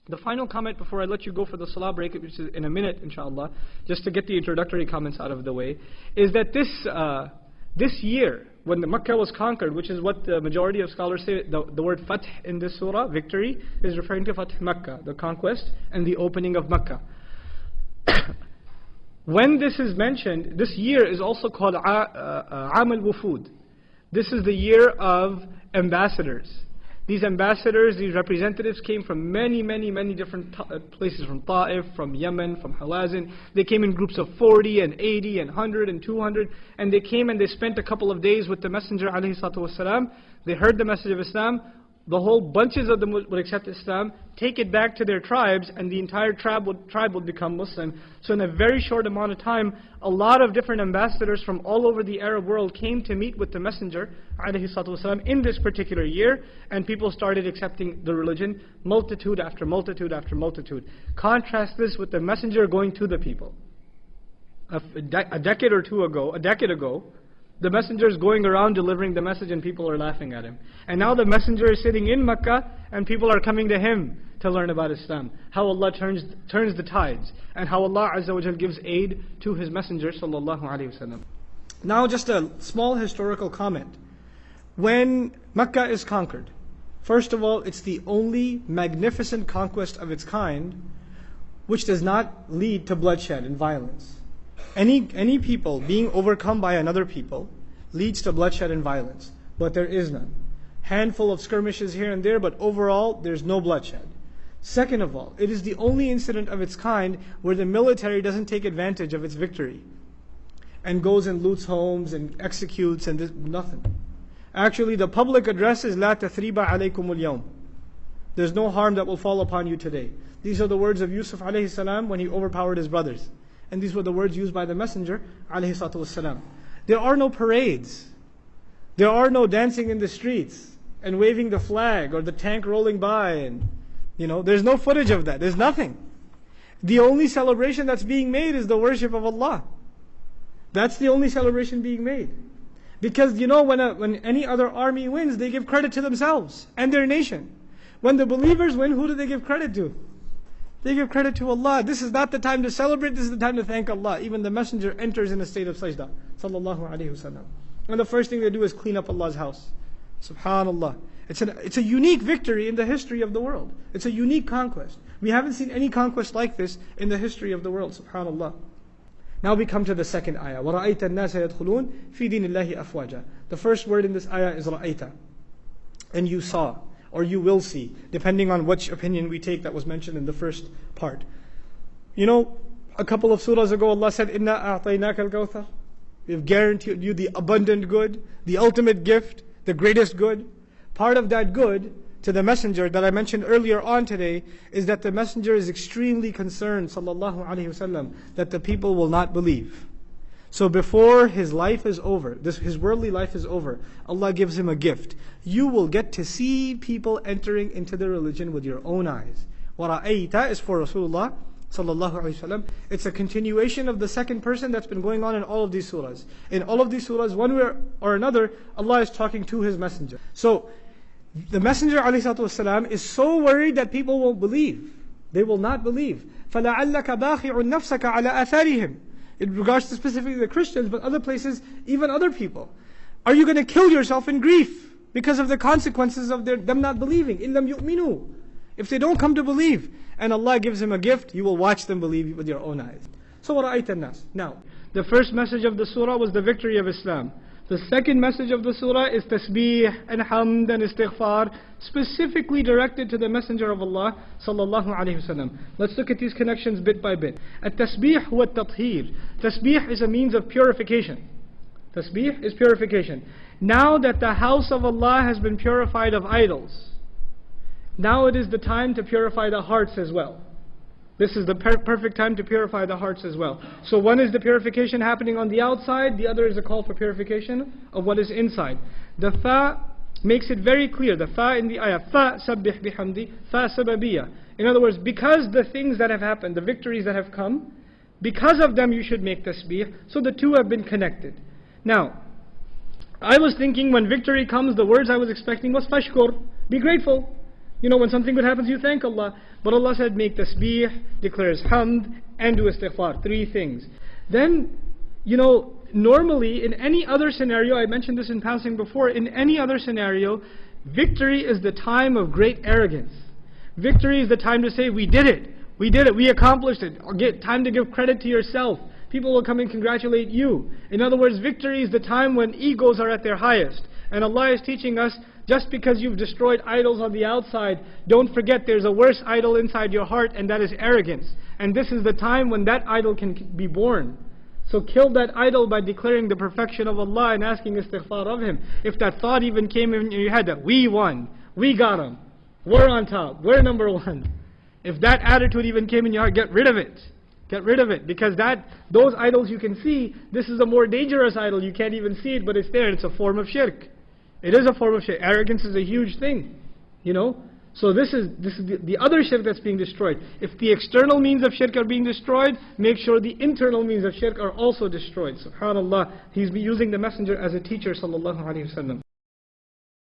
The final comment before I let you go for the salah break, which is in a minute inshallah, just to get the introductory comments out of the way, is that this year, when the Makkah was conquered, which is what the majority of scholars say, the word Fath in this surah, victory, is referring to Fath Makkah, the conquest and the opening of Makkah. When this is mentioned, this year is also called Aam al-Wufud. This is the year of ambassadors. These ambassadors, these representatives came from many different places, from Ta'if, from Yemen, from Hawazin. They came in groups of 40 and 80 and 100 and 200, and they came and they spent a couple of days with the Messenger ﷺ. They heard the message of Islam. The whole bunches of them would accept Islam, take it back to their tribes, and the entire tribe would become Muslim. So in a very short amount of time, a lot of different ambassadors from all over the Arab world came to meet with the Messenger ﷺ in this particular year, and people started accepting the religion, multitude after multitude after multitude. Contrast this with the Messenger going to the people. A decade ago, the Messenger is going around delivering the message and people are laughing at him. And now the Messenger is sitting in Makkah and people are coming to him to learn about Islam. How Allah turns the tides, and how Allah Azza wa Jal gives aid to His Messenger sallallahu alaihi wasallam. Now just a small historical comment. When Makkah is conquered, first of all, it's the only magnificent conquest of its kind which does not lead to bloodshed and violence. Any people being overcome by another people leads to bloodshed and violence, but there is none. Handful of skirmishes here and there, but overall there's no bloodshed. Second of all, it is the only incident of its kind where the military doesn't take advantage of its victory and goes and loots homes and executes and nothing. Actually, the public address is لا تثريب عليكم اليوم. There's no harm that will fall upon you today. These are the words of Yusuf alayhi salam when he overpowered his brothers. And these were the words used by the Messenger alayhi salatu wasalam. There are no parades. There are no dancing in the streets and waving the flag or the tank rolling by, and there's no footage of that. There's nothing. The only celebration that's being made is the worship of Allah. That's the only celebration being made. Because when any other army wins, they give credit to themselves and their nation. When the believers win, who do they give credit to? They give credit to Allah. This is not the time to celebrate, this is the time to thank Allah. Even the Messenger enters in a state of sajda, sallallahu alayhi wasallam. And the first thing they do is clean up Allah's house. Subhanallah. It's a unique victory in the history of the world. It's a unique conquest. We haven't seen any conquest like this in the history of the world. Subhanallah. Now we come to the second ayah. وَرَأَيْتَ النَّاسَ يَدْخُلُونَ فِي دِينِ اللَّهِ أَفْوَاجًا. The first word in this ayah is رَأَيْتَ. And you saw, or you will see, depending on which opinion we take that was mentioned in the first part. A couple of surahs ago Allah said, إِنَّا أَعْطَيْنَاكَ الْكَوْثَرَ. We have guaranteed you the abundant good, the ultimate gift, the greatest good. Part of that good to the Messenger that I mentioned earlier on today is that the Messenger is extremely concerned, sallallahu alaihi wasallam, that the people will not believe. So before his life is over, his worldly life is over, Allah gives him a gift. You will get to see people entering into the religion with your own eyes. وَرَأَيْتَ is for Rasulullah sallallahu alaihi wasallam. It's a continuation of the second person that's been going on in all of these surahs. In all of these surahs, one way or another, Allah is talking to His Messenger. So the Messenger ﷺ is so worried that people won't believe. They will not believe. فَلَعَلَّكَ بَاخِعُ نَفْسَكَ عَلَى أَثَارِهِمْ. In regards to specifically the Christians, but other places, even other people. Are you going to kill yourself in grief because of the consequences of them not believing? إِن لَمْ يُؤْمِنُوا. If they don't come to believe, and Allah gives them a gift, you will watch them believe with your own eyes. So وَرَأَيْتَ النَّاسِ. Now, the first message of the surah was the victory of Islam. The second message of the surah is tasbih and hamd and istighfar, specifically directed to the Messenger of Allah sallallahu alaihi wasallam. Let's look at these connections bit by bit. At-tasbih huwa at-tathhir. Tasbih is a means of purification. Tasbih is purification. Now that the house of Allah has been purified of idols, now it is the time to purify the hearts as well. This is the perfect time to purify the hearts as well. So one is the purification happening on the outside, the other is a call for purification of what is inside. The fa makes it very clear, the fa in the ayah, fa sabbih bihamdi, fa sababiyya. In other words, because the things that have happened, the victories that have come, because of them you should make tasbih, so the two have been connected. Now, I was thinking when victory comes, the words I was expecting was fashkur, be grateful. You know, when something good happens, you thank Allah. But Allah said, make tasbih, declares hamd, and do istighfar. 3 things. Then, you know, normally in any other scenario, I mentioned this in passing before, in any other scenario, victory is the time of great arrogance. Victory is the time to say, we did it, we accomplished it. Time to give credit to yourself. People will come and congratulate you. In other words, victory is the time when egos are at their highest. And Allah is teaching us, just because you've destroyed idols on the outside, don't forget there's a worse idol inside your heart, and that is arrogance. And this is the time when that idol can be born. So kill that idol by declaring the perfection of Allah and asking istighfar of Him. If that thought even came in your head that we won, we got Him, we're on top, we're number one. If that attitude even came in your heart, get rid of it. Get rid of it. Because those idols you can see, this is a more dangerous idol. You can't even see it, but it's there. It's a form of shirk. It is a form of shirk. Arrogance is a huge thing. You know? So this is the other shirk that's being destroyed. If the external means of shirk are being destroyed, make sure the internal means of shirk are also destroyed. SubhanAllah, he's using the messenger as a teacher, sallallahu alaihi wasallam.